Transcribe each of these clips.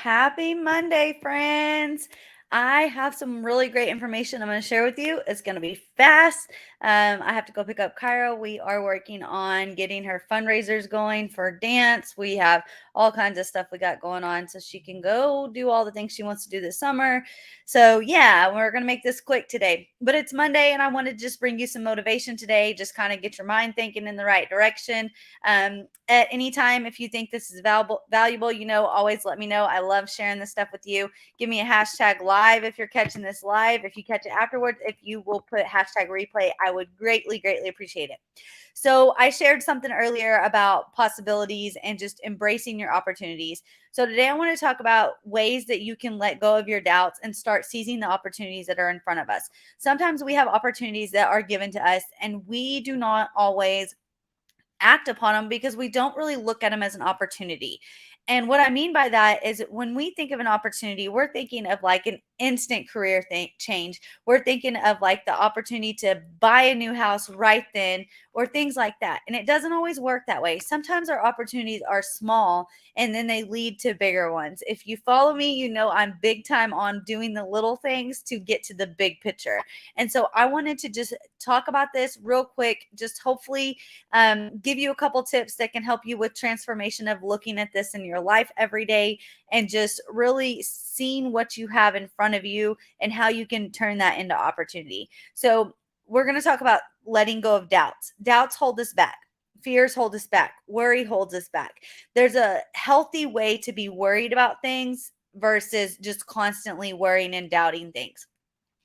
Happy Monday, friends. I have some really great information I'm going to share with you. It's going to be fast. I have to go pick up Kyra. We are working on getting her fundraisers going for dance. We have all kinds of stuff we got going on so she can go do all the things she wants to do this summer. So, yeah, we're going to make this quick today. But it's Monday, and I want to just bring you some motivation today, just kind of get your mind thinking in the right direction. At any time, if you think this is valuable, always let me know. I love sharing this stuff with you. Give me a hashtag live if you're catching this live. If you catch it afterwards, if you will put hashtag replay, I would greatly, greatly appreciate it. So I shared something earlier about possibilities and just embracing your opportunities. So today I want to talk about ways that you can let go of your doubts and start seizing the opportunities that are in front of us. Sometimes we have opportunities that are given to us and we do not always act upon them because we don't really look at them as an opportunity. And what I mean by that is when we think of an opportunity, we're thinking of like an instant career change. We're thinking of like the opportunity to buy a new house right then or things like that. And it doesn't always work that way. Sometimes our opportunities are small and then they lead to bigger ones. If you follow me, you know I'm big time on doing the little things to get to the big picture. And so I wanted to just talk about this real quick, just hopefully give you a couple tips that can help you with transformation of looking at this in your life every day and just really seeing what you have in front of you and how you can turn that into opportunity. So, we're going to talk about letting go of doubts. Doubts hold us back. Fears hold us back. Worry holds us back. There's a healthy way to be worried about things versus just constantly worrying and doubting things.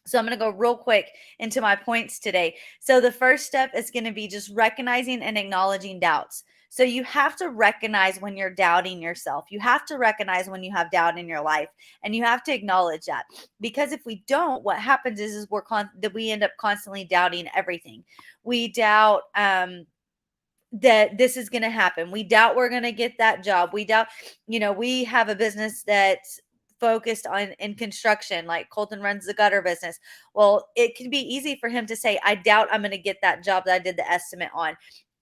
So I'm going to go real quick into my points today. So the first step is going to be just recognizing and acknowledging doubts. So you have to recognize when you're doubting yourself. You have to recognize when you have doubt in your life, and you have to acknowledge that. Because if we don't, what happens is that we end up constantly doubting everything. We doubt that this is going to happen. We doubt we're going to get that job. We doubt, we have a business that's focused on in construction, like Colton runs the gutter business. Well, it can be easy for him to say, I doubt I'm going to get that job that I did the estimate on.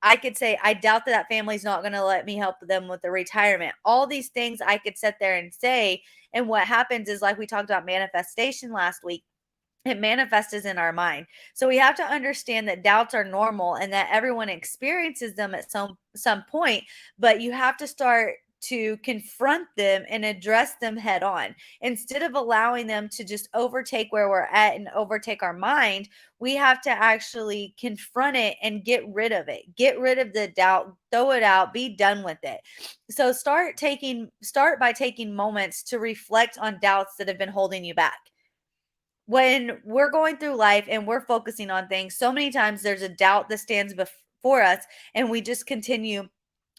I could say, I doubt that family's not going to let me help them with the retirement. All these things I could sit there and say. And what happens is, like we talked about manifestation last week, it manifests in our mind. So we have to understand that doubts are normal and that everyone experiences them at some point, but you have to start to confront them and address them head on. Instead of allowing them to just overtake where we're at and overtake our mind, we have to actually confront it and get rid of it. Get rid of the doubt, throw it out, be done with it. So start by taking moments to reflect on doubts that have been holding you back. When we're going through life and we're focusing on things, so many times there's a doubt that stands before us, and we just continue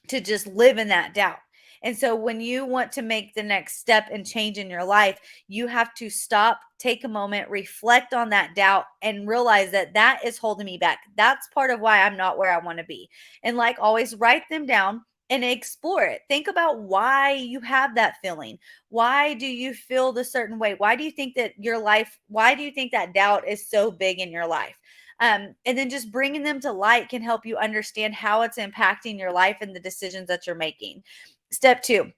to just live in that doubt. And so when you want to make the next step and change in your life, you have to stop, take a moment, reflect on that doubt, and realize that that is holding me back. That's part of why I'm not where I want to be. And like always, write them down and explore it. Think about why you have that feeling. Why do you feel the certain way? Why do you think that why do you think that doubt is so big in your life? And then just bringing them to light can help you understand how it's impacting your life and the decisions that you're making. Step 2,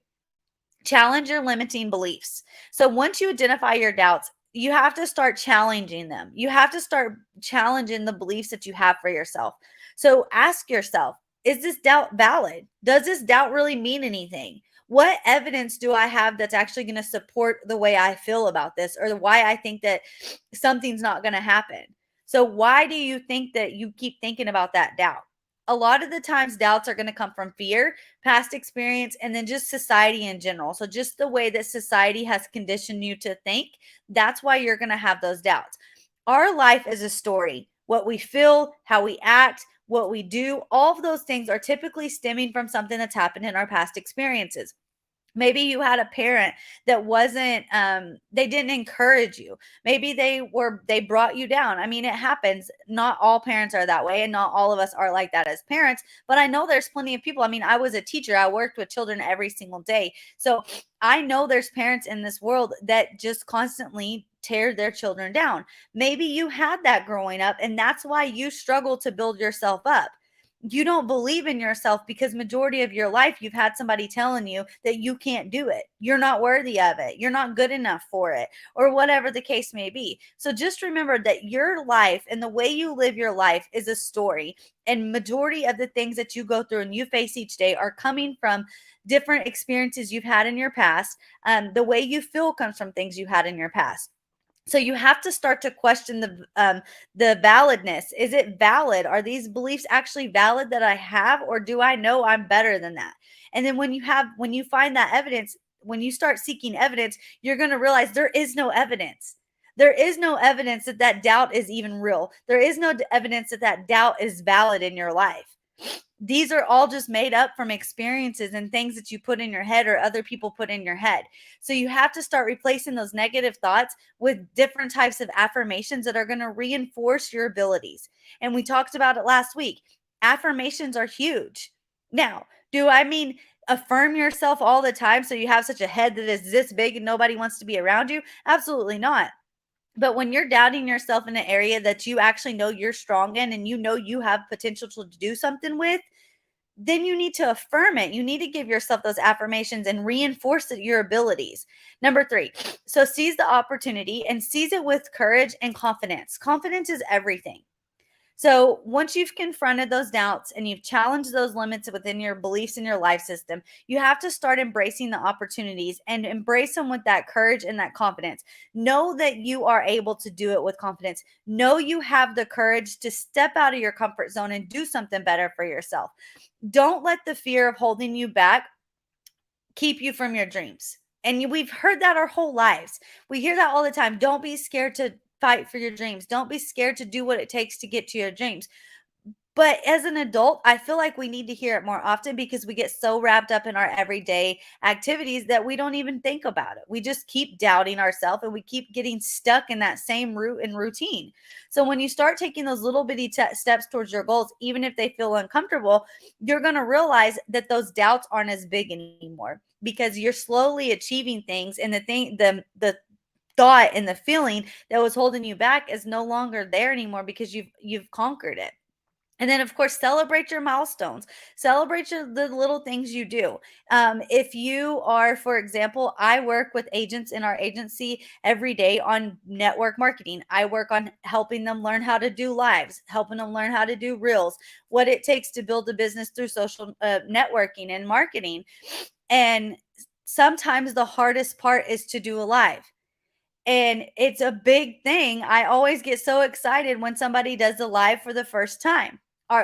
challenge your limiting beliefs. So once you identify your doubts, you have to start challenging them. You have to start challenging the beliefs that you have for yourself. So ask yourself, is this doubt valid? Does this doubt really mean anything? What evidence do I have that's actually going to support the way I feel about this, or why I think that something's not going to happen? So why do you think that you keep thinking about that doubt? A lot of the times doubts are going to come from fear, past experience, and then just society in general. So just the way that society has conditioned you to think, that's why you're going to have those doubts. Our life is a story. What we feel, how we act, what we do, all of those things are typically stemming from something that's happened in our past experiences. Maybe you had a parent that wasn't they didn't encourage you. Maybe they brought you down. I mean, it happens. Not all parents are that way, and not all of us are like that as parents, but I know there's plenty of people. I mean, I was a teacher. I worked with children every single day. So, I know there's parents in this world that just constantly tear their children down. Maybe you had that growing up, and that's why you struggle to build yourself up. You don't believe in yourself because majority of your life you've had somebody telling you that you can't do it. You're not worthy of it. You're not good enough for it, or whatever the case may be. So just remember that your life and the way you live your life is a story. And majority of the things that you go through and you face each day are coming from different experiences you've had in your past. The way you feel comes from things you had in your past. So you have to start to question the validness. Is it valid? Are these beliefs actually valid that I have, or do I know I'm better than that? And then when you find that evidence, when you start seeking evidence, you're going to realize there is no evidence. There is no evidence that that doubt is even real. There is no evidence that that doubt is valid in your life. These are all just made up from experiences and things that you put in your head or other people put in your head. So you have to start replacing those negative thoughts with different types of affirmations that are going to reinforce your abilities. And we talked about it last week. Affirmations are huge. Now, do I mean affirm yourself all the time so you have such a head that is this big and nobody wants to be around you? Absolutely not. But when you're doubting yourself in an area that you actually know you're strong in and you know you have potential to do something with, then you need to affirm it. You need to give yourself those affirmations and reinforce your abilities. Number three, so seize the opportunity and seize it with courage and confidence. Confidence is everything. So once you've confronted those doubts and you've challenged those limits within your beliefs in your life system, you have to start embracing the opportunities and embrace them with that courage and that confidence. Know that you are able to do it with confidence. Know you have the courage to step out of your comfort zone and do something better for yourself. Don't let the fear of holding you back keep you from your dreams. And we've heard that our whole lives. We hear that all the time. Don't be scared to fight for your dreams. Don't be scared to do what it takes to get to your dreams. But as an adult, I feel like we need to hear it more often because we get so wrapped up in our everyday activities that we don't even think about it. We just keep doubting ourselves and we keep getting stuck in that same route and routine. So when you start taking those little bitty steps towards your goals, even if they feel uncomfortable, you're going to realize that those doubts aren't as big anymore because you're slowly achieving things, and the thought and the feeling that was holding you back is no longer there anymore because you've conquered it. And then, of course, celebrate your milestones. Celebrate the little things you do. If you are, for example, I work with agents in our agency every day on network marketing. I work on helping them learn how to do lives, helping them learn how to do reels, what it takes to build a business through social networking and marketing. And sometimes the hardest part is to do a live. And it's a big thing. I always get so excited when somebody does a live for the first time.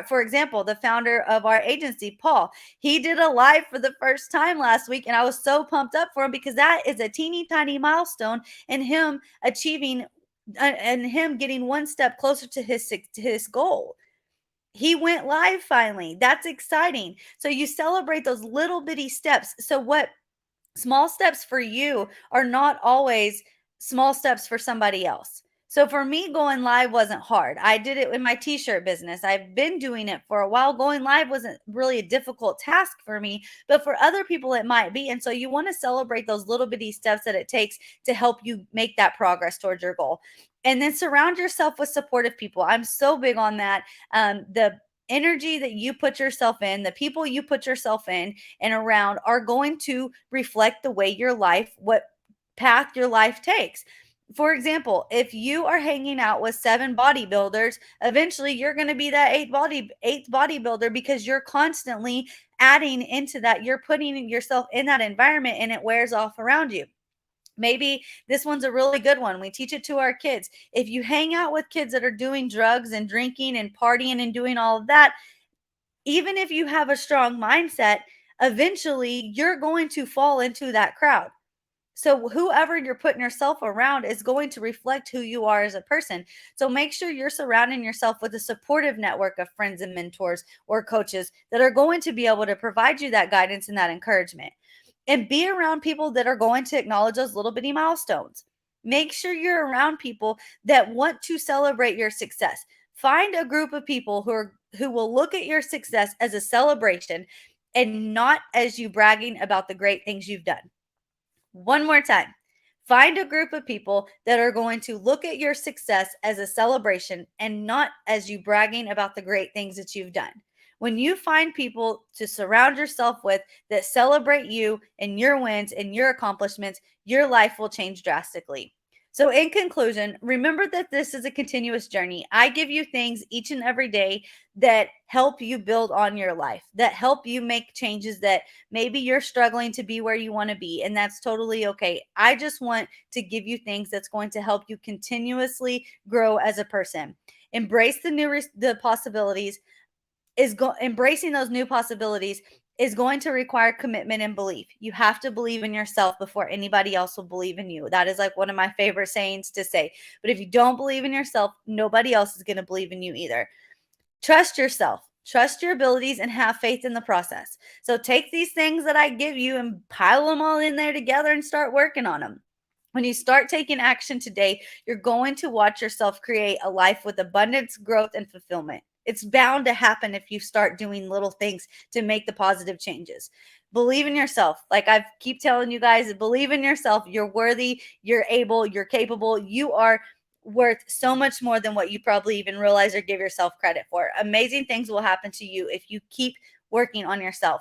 For example, the founder of our agency, Paul, he did a live for the first time last week, and I was so pumped up for him because that is a teeny tiny milestone in him achieving and him getting one step closer to his goal. He went live finally. That's exciting. So you celebrate those little bitty steps. So what small steps for you are not always small steps for somebody else. So for me, going live wasn't hard. I did it in my t-shirt business. I've been doing it for a while. Going live wasn't really a difficult task for me, but for other people it might be. And so you want to celebrate those little bitty steps that it takes to help you make that progress towards your goal. And then surround yourself with supportive people. I'm so big on that. The energy that you put yourself in, the people you put yourself in and around are going to reflect the way your life, what path your life takes. For example, if you are hanging out with 7 bodybuilders, eventually you're going to be that eighth bodybuilder because you're constantly adding into that. You're putting yourself in that environment and it wears off around you. Maybe this one's a really good one. We teach it to our kids. If you hang out with kids that are doing drugs and drinking and partying and doing all of that, even if you have a strong mindset, eventually you're going to fall into that crowd. So whoever you're putting yourself around is going to reflect who you are as a person. So make sure you're surrounding yourself with a supportive network of friends and mentors or coaches that are going to be able to provide you that guidance and that encouragement. And be around people that are going to acknowledge those little bitty milestones. Make sure you're around people that want to celebrate your success. Find a group of people who will look at your success as a celebration and not as you bragging about the great things you've done. One more time. Find a group of people that are going to look at your success as a celebration and not as you bragging about the great things that you've done. When you find people to surround yourself with that celebrate you and your wins and your accomplishments, your life will change drastically. So, in conclusion, remember that this is a continuous journey. I give you things each and every day that help you build on your life, that help you make changes that maybe you're struggling to be where you want to be, and that's totally okay. I just want to give you things that's going to help you continuously grow as a person. Embrace the possibilities embracing those new possibilities is going to require commitment and belief. You have to believe in yourself before anybody else will believe in you. That is like one of my favorite sayings to say. But if you don't believe in yourself, nobody else is going to believe in you either. Trust yourself. Trust your abilities and have faith in the process. So take these things that I give you and pile them all in there together and start working on them. When you start taking action today, you're going to watch yourself create a life with abundance, growth, and fulfillment. It's bound to happen if you start doing little things to make the positive changes. Believe in yourself. Like I keep telling you guys, believe in yourself. You're worthy, you're able, you're capable. You are worth so much more than what you probably even realize or give yourself credit for. Amazing things will happen to you if you keep working on yourself.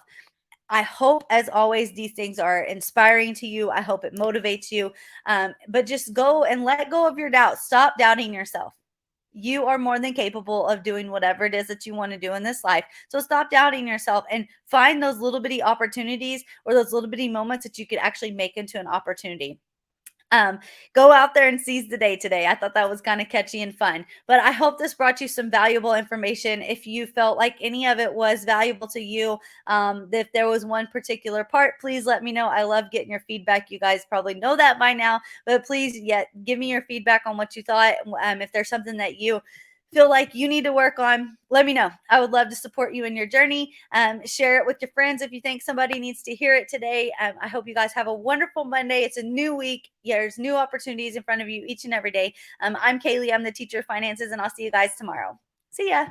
I hope, as always, these things are inspiring to you. I hope it motivates you. But just go and let go of your doubts. Stop doubting yourself. You are more than capable of doing whatever it is that you want to do in this life. So stop doubting yourself and find those little bitty opportunities or those little bitty moments that you could actually make into an opportunity. Um, Go out there and seize the day today. I thought that was kind of catchy and fun. But I hope this brought you some valuable information. If you felt like any of it was valuable to you, if there was one particular part, please let me know. I love getting your feedback. You guys probably know that by now, but please yet give me your feedback on what you thought. If there's something that you feel like you need to work on, let me know. I would love to support you in your journey. Share it with your friends if you think somebody needs to hear it today. I hope you guys have a wonderful Monday. It's a new week. There's new opportunities in front of you each and every day. I'm Kaylee. I'm the teacher of finances, and I'll see you guys tomorrow. See ya.